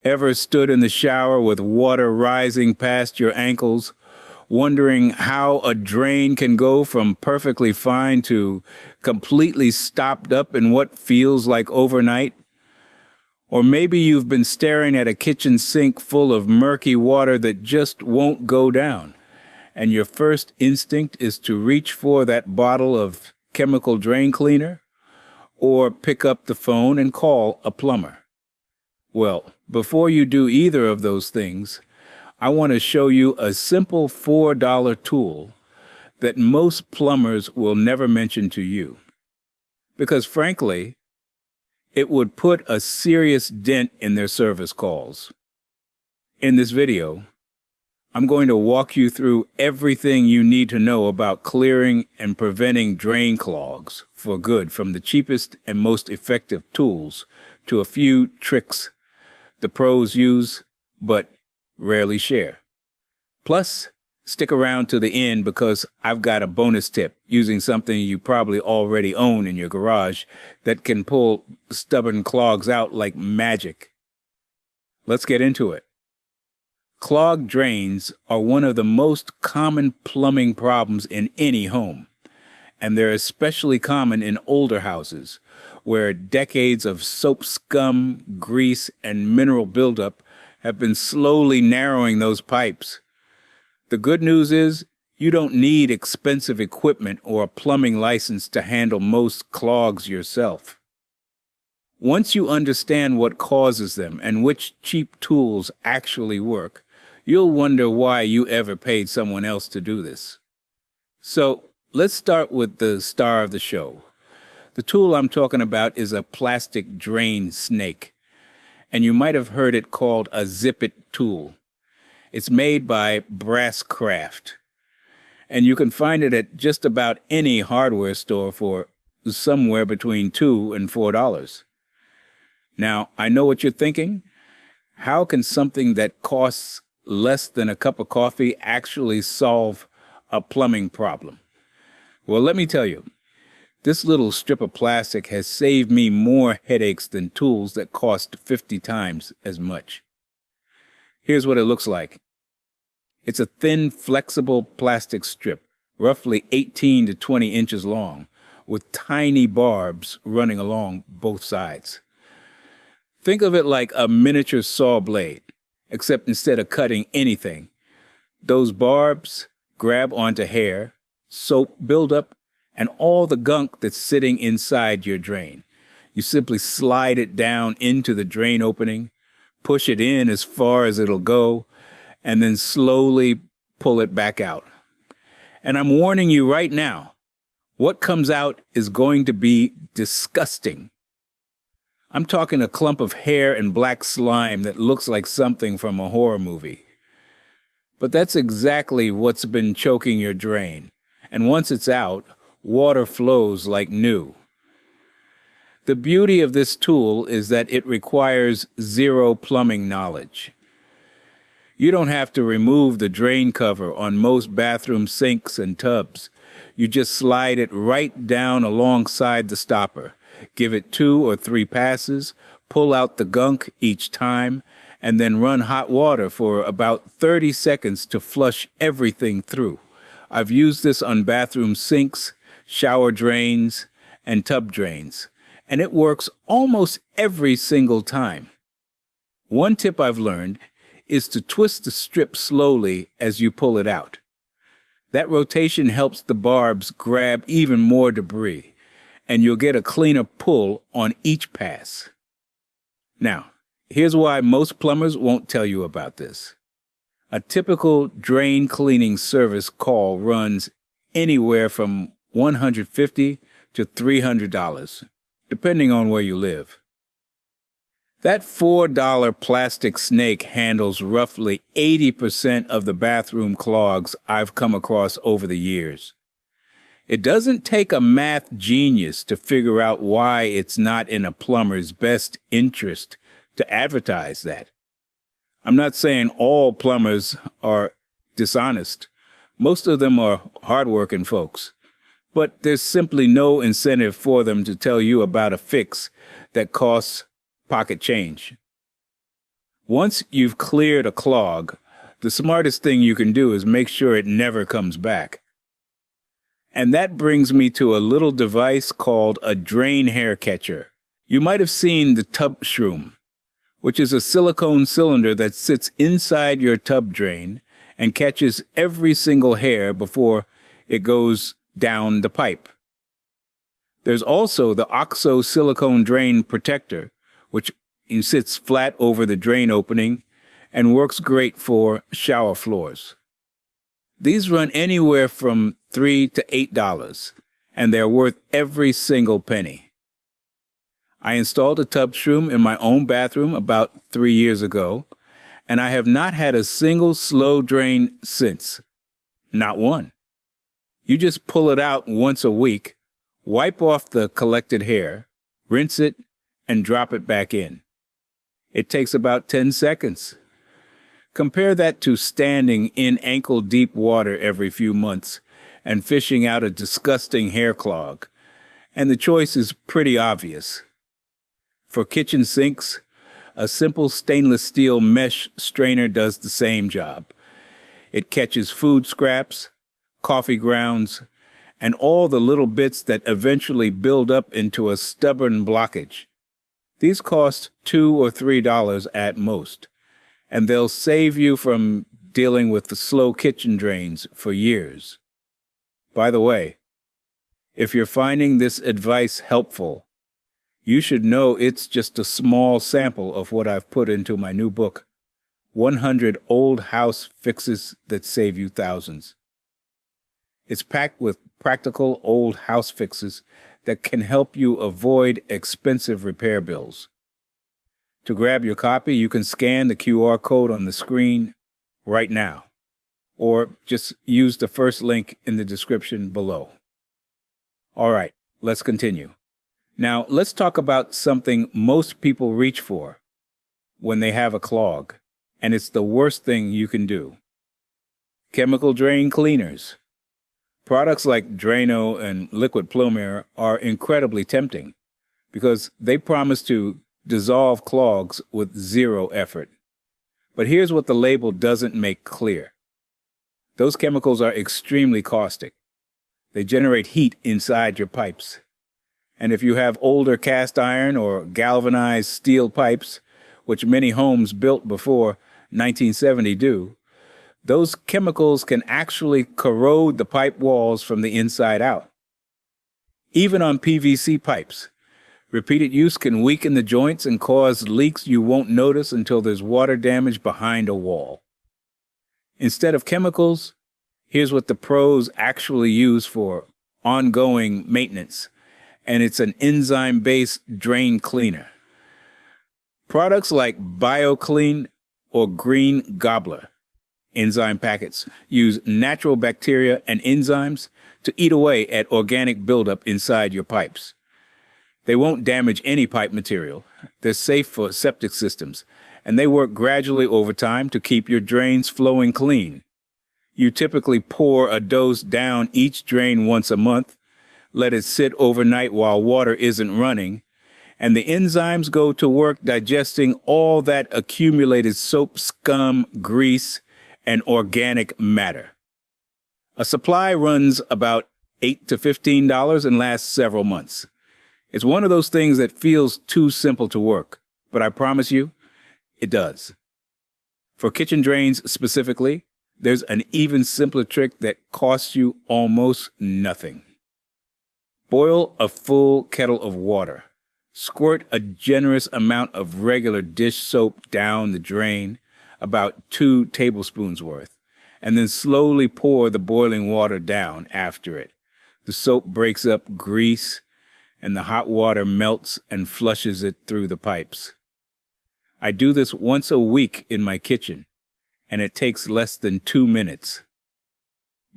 Ever stood in the shower with water rising past your ankles, wondering how a drain can go from perfectly fine to completely stopped up in what feels like overnight? Or maybe you've been staring at a kitchen sink full of murky water that just won't go down, and your first instinct is to reach for that bottle of chemical drain cleaner or pick up the phone and call a plumber. Well, before you do either of those things, I want to show you a simple $4 tool that most plumbers will never mention to you. Because frankly, it would put a serious dent in their service calls. In this video, I'm going to walk you through everything you need to know about clearing and preventing drain clogs for good, from the cheapest and most effective tools to a few tricks the pros use but rarely share. Plus, stick around to the end because I've got a bonus tip using something you probably already own in your garage that can pull stubborn clogs out like magic. Let's get into it. Clogged drains are one of the most common plumbing problems in any home, and they're especially common in older houses where decades of soap scum, grease, and mineral buildup have been slowly narrowing those pipes. The good news is you don't need expensive equipment or a plumbing license to handle most clogs yourself. Once you understand what causes them and which cheap tools actually work, you'll wonder why you ever paid someone else to do this. So let's start with the star of the show. The tool I'm talking about is a plastic drain snake, and you might have heard it called a zip-it tool. It's made by Brass Craft, and you can find it at just about any hardware store for somewhere between $2 and $4. Now, I know what you're thinking. How can something that costs less than a cup of coffee actually solve a plumbing problem? Well, let me tell you. This little strip of plastic has saved me more headaches than tools that cost 50 times as much. Here's what it looks like. It's a thin, flexible plastic strip, roughly 18 to 20 inches long, with tiny barbs running along both sides. Think of it like a miniature saw blade, except instead of cutting anything, those barbs grab onto hair, soap buildup, and all the gunk that's sitting inside your drain. You simply slide it down into the drain opening, push it in as far as it'll go, and then slowly pull it back out. And I'm warning you right now, what comes out is going to be disgusting. I'm talking a clump of hair and black slime that looks like something from a horror movie. But that's exactly what's been choking your drain. And once it's out, water flows like new. The beauty of this tool is that it requires zero plumbing knowledge. You don't have to remove the drain cover on most bathroom sinks and tubs. You just slide it right down alongside the stopper, give it 2 or 3 passes, pull out the gunk each time, and then run hot water for about 30 seconds to flush everything through. I've used this on bathroom sinks, shower drains, and tub drains, and it works almost every single time. One tip I've learned is to twist the strip slowly as you pull it out. That rotation helps the barbs grab even more debris, and you'll get a cleaner pull on each pass. Now, here's why most plumbers won't tell you about this. A typical drain cleaning service call runs anywhere from $150 to $300, depending on where you live. That $4 plastic snake handles roughly 80% of the bathroom clogs I've come across over the years. It doesn't take a math genius to figure out why it's not in a plumber's best interest to advertise that. I'm not saying all plumbers are dishonest. Most of them are hardworking folks. But there's simply no incentive for them to tell you about a fix that costs pocket change. Once you've cleared a clog, the smartest thing you can do is make sure it never comes back. And that brings me to a little device called a drain hair catcher. You might have seen the tub shroom, which is a silicone cylinder that sits inside your tub drain and catches every single hair before it goes down the pipe. There's also the OXO silicone drain protector, which sits flat over the drain opening and works great for shower floors. These run anywhere from $3 to $8, and they're worth every single penny. I installed a tub shroom in my own bathroom about 3 years ago, and I have not had a single slow drain since. Not one. You just pull it out once a week, wipe off the collected hair, rinse it, and drop it back in. It takes about 10 seconds. Compare that to standing in ankle-deep water every few months and fishing out a disgusting hair clog, and the choice is pretty obvious. For kitchen sinks, a simple stainless steel mesh strainer does the same job. It catches food scraps, coffee grounds, and all the little bits that eventually build up into a stubborn blockage. These cost $2 or $3 at most, and they'll save you from dealing with the slow kitchen drains for years. By the way, if you're finding this advice helpful, you should know it's just a small sample of what I've put into my new book, 100 Old House Fixes That Save You Thousands. It's packed with practical old house fixes that can help you avoid expensive repair bills. To grab your copy, you can scan the QR code on the screen right now, or just use the first link in the description below. All right, let's continue. Now, let's talk about something most people reach for when they have a clog, and it's the worst thing you can do. Chemical drain cleaners. Products like Drano and Liquid Plunger are incredibly tempting because they promise to dissolve clogs with zero effort. But here's what the label doesn't make clear. Those chemicals are extremely caustic. They generate heat inside your pipes. And if you have older cast iron or galvanized steel pipes, which many homes built before 1970 do, those chemicals can actually corrode the pipe walls from the inside out. Even on PVC pipes, repeated use can weaken the joints and cause leaks you won't notice until there's water damage behind a wall. Instead of chemicals, here's what the pros actually use for ongoing maintenance, and it's an enzyme-based drain cleaner. Products like BioClean or Green Gobbler enzyme packets use natural bacteria and enzymes to eat away at organic buildup inside your pipes. They won't damage any pipe material. They're safe for septic systems, and they work gradually over time to keep your drains flowing clean. You typically pour a dose down each drain once a month, let it sit overnight while water isn't running, and the enzymes go to work digesting all that accumulated soap, scum, grease, and organic matter. A supply runs about $8 to $15 and lasts several months. It's one of those things that feels too simple to work, but I promise you, it does. For kitchen drains specifically, there's an even simpler trick that costs you almost nothing. Boil a full kettle of water. Squirt a generous amount of regular dish soap down the drain, about 2 tablespoons worth, and then slowly pour the boiling water down after it. The soap breaks up grease, and the hot water melts and flushes it through the pipes. I do this once a week in my kitchen, and it takes less than 2 minutes.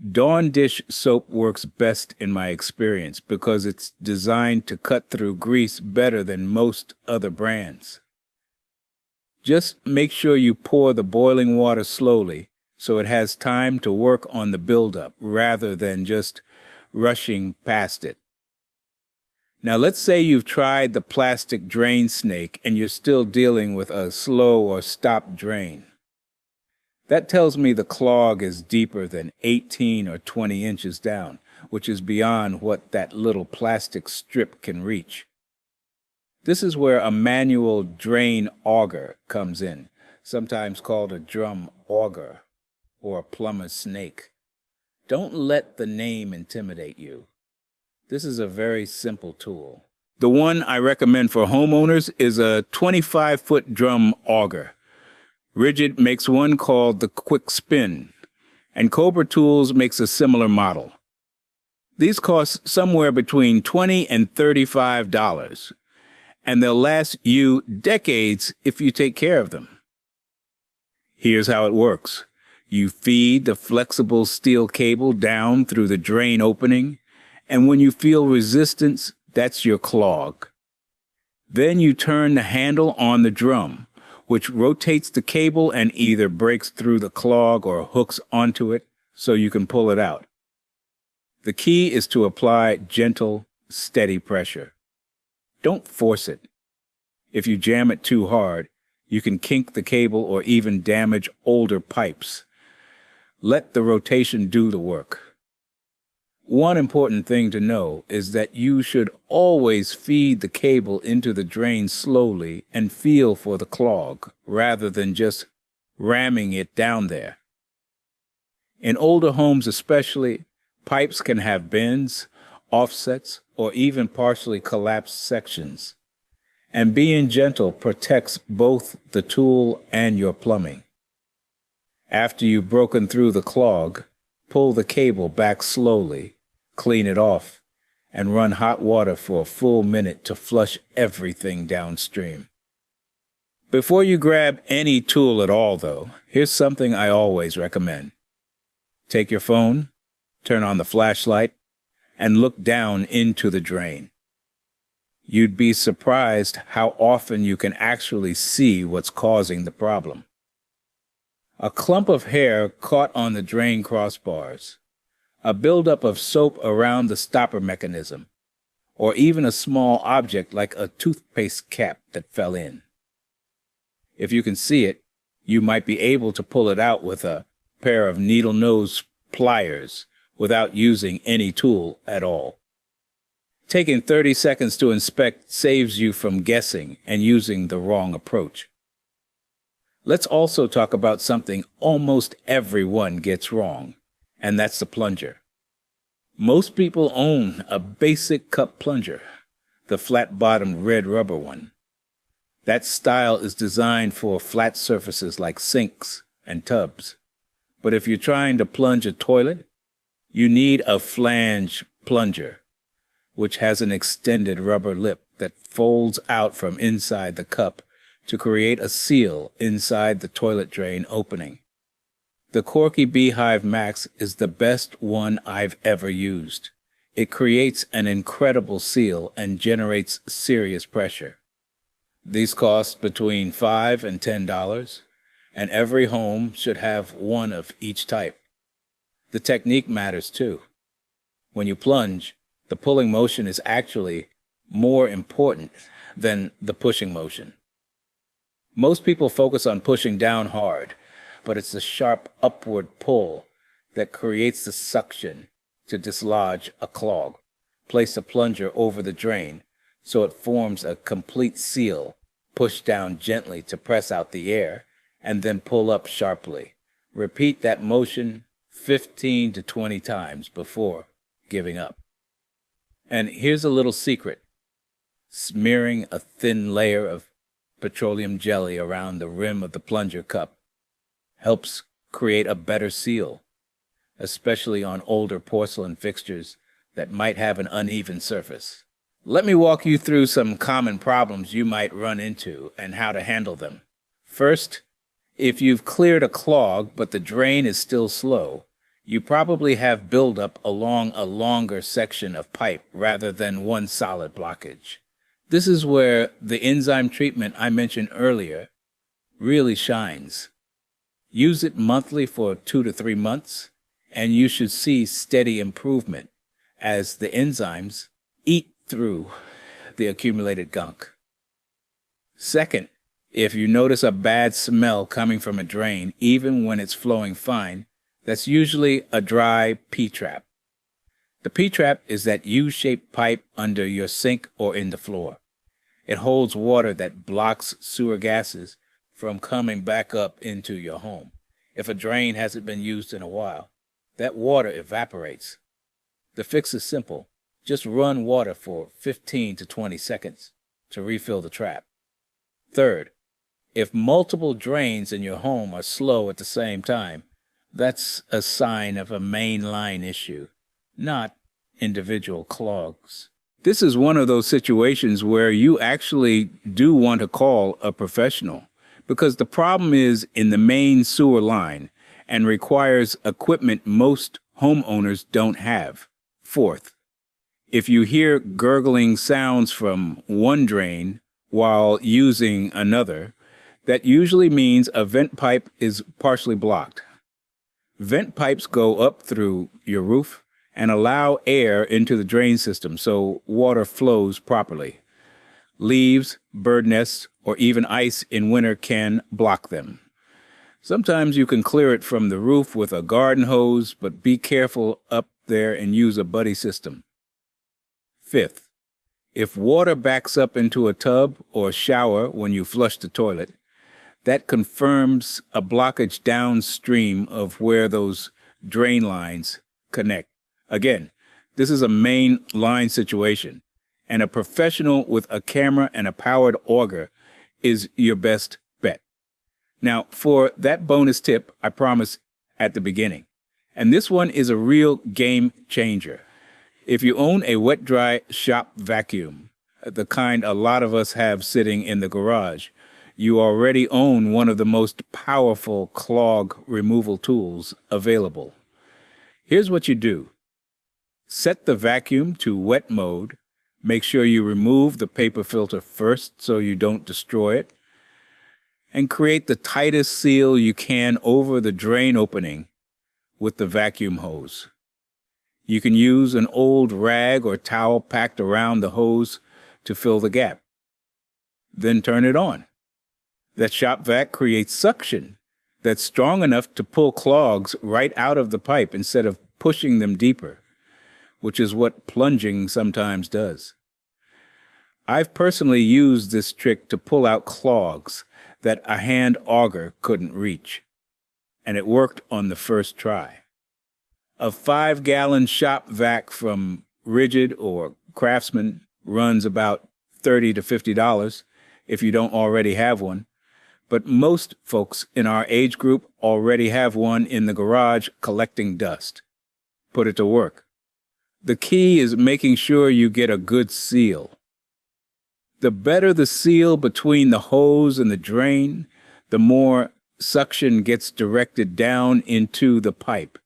Dawn dish soap works best in my experience because it's designed to cut through grease better than most other brands. Just make sure you pour the boiling water slowly so it has time to work on the buildup rather than just rushing past it. Now, let's say you've tried the plastic drain snake and you're still dealing with a slow or stopped drain. That tells me the clog is deeper than 18 or 20 inches down, which is beyond what that little plastic strip can reach. This is where a manual drain auger comes in, sometimes called a drum auger or a plumber's snake. Don't let the name intimidate you. This is a very simple tool. The one I recommend for homeowners is a 25-foot drum auger. Rigid makes one called the Quick Spin, and Cobra Tools makes a similar model. These cost somewhere between $20 and $35, and they'll last you decades if you take care of them. Here's how it works. You feed the flexible steel cable down through the drain opening, and when you feel resistance, that's your clog. Then you turn the handle on the drum, which rotates the cable and either breaks through the clog or hooks onto it so you can pull it out. The key is to apply gentle, steady pressure. Don't force it. If you jam it too hard, you can kink the cable or even damage older pipes. Let the rotation do the work. One important thing to know is that you should always feed the cable into the drain slowly and feel for the clog, rather than just ramming it down there. In older homes especially, pipes can have bends, offsets, or even partially collapsed sections. And being gentle protects both the tool and your plumbing. After you've broken through the clog, pull the cable back slowly, clean it off, and run hot water for a full minute to flush everything downstream. Before you grab any tool at all, though, here's something I always recommend. Take your phone, turn on the flashlight, and look down into the drain. You'd be surprised how often you can actually see what's causing the problem. A clump of hair caught on the drain crossbars, a buildup of soap around the stopper mechanism, or even a small object like a toothpaste cap that fell in. If you can see it, you might be able to pull it out with a pair of needle-nose pliers without using any tool at all. Taking 30 seconds to inspect saves you from guessing and using the wrong approach. Let's also talk about something almost everyone gets wrong, and that's the plunger. Most people own a basic cup plunger, the flat-bottomed red rubber one. That style is designed for flat surfaces like sinks and tubs. But if you're trying to plunge a toilet, you need a flange plunger, which has an extended rubber lip that folds out from inside the cup to create a seal inside the toilet drain opening. The Corky Beehive Max is the best one I've ever used. It creates an incredible seal and generates serious pressure. These cost between $5 and $10, and every home should have one of each type. The technique matters too. When you plunge, the pulling motion is actually more important than the pushing motion. Most people focus on pushing down hard, but it's the sharp upward pull that creates the suction to dislodge a clog. Place the plunger over the drain so it forms a complete seal. Push down gently to press out the air, and then pull up sharply. Repeat that motion 15 to 20 times before giving up. And here's a little secret. Smearing a thin layer of petroleum jelly around the rim of the plunger cup helps create a better seal, especially on older porcelain fixtures that might have an uneven surface. Let me walk you through some common problems you might run into and how to handle them. First, if you've cleared a clog but the drain is still slow, you probably have buildup along a longer section of pipe rather than one solid blockage. This is where the enzyme treatment I mentioned earlier really shines. Use it monthly for 2 to 3 months, and you should see steady improvement as the enzymes eat through the accumulated gunk. Second, if you notice a bad smell coming from a drain, even when it's flowing fine, that's usually a dry P-trap. The P-trap is that U-shaped pipe under your sink or in the floor. It holds water that blocks sewer gases from coming back up into your home. If a drain hasn't been used in a while, that water evaporates. The fix is simple. Just run water for 15 to 20 seconds to refill the trap. Third, if multiple drains in your home are slow at the same time, that's a sign of a main line issue, not individual clogs. This is one of those situations where you actually do want to call a professional, because the problem is in the main sewer line and requires equipment most homeowners don't have. Fourth, if you hear gurgling sounds from one drain while using another, that usually means a vent pipe is partially blocked. Vent pipes go up through your roof and allow air into the drain system so water flows properly. Leaves, bird nests, or even ice in winter can block them. Sometimes you can clear it from the roof with a garden hose, but be careful up there and use a buddy system. Fifth, if water backs up into a tub or shower when you flush the toilet, that confirms a blockage downstream of where those drain lines connect. Again, this is a main line situation, and a professional with a camera and a powered auger is your best bet. Now, for that bonus tip, I promised at the beginning, and this one is a real game changer. If you own a wet-dry shop vacuum, the kind a lot of us have sitting in the garage, you already own one of the most powerful clog removal tools available. Here's what you do. Set the vacuum to wet mode. Make sure you remove the paper filter first so you don't destroy it. And create the tightest seal you can over the drain opening with the vacuum hose. You can use an old rag or towel packed around the hose to fill the gap. Then turn it on. That shop vac creates suction that's strong enough to pull clogs right out of the pipe instead of pushing them deeper, which is what plunging sometimes does. I've personally used this trick to pull out clogs that a hand auger couldn't reach, and it worked on the first try. A 5-gallon shop vac from Rigid or Craftsman runs about $30 to $50 if you don't already have one, but most folks in our age group already have one in the garage collecting dust. Put it to work. The key is making sure you get a good seal. The better the seal between the hose and the drain, the more suction gets directed down into the pipe.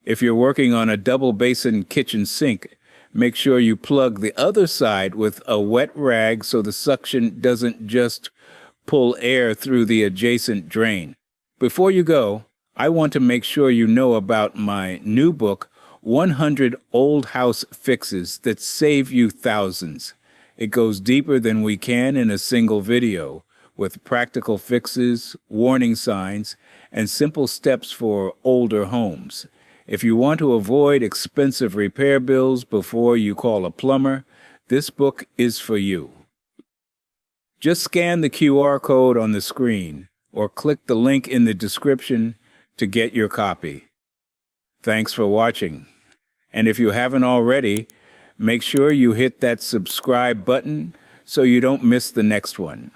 If you're working on a double basin kitchen sink, make sure you plug the other side with a wet rag so the suction doesn't just pull air through the adjacent drain. Before you go, I want to make sure you know about my new book, 100 Old House Fixes That Save You Thousands. It goes deeper than we can in a single video, with practical fixes, warning signs, and simple steps for older homes. If you want to avoid expensive repair bills before you call a plumber, this book is for you. Just scan the QR code on the screen or click the link in the description to get your copy. Thanks for watching. And if you haven't already, make sure you hit that subscribe button so you don't miss the next one.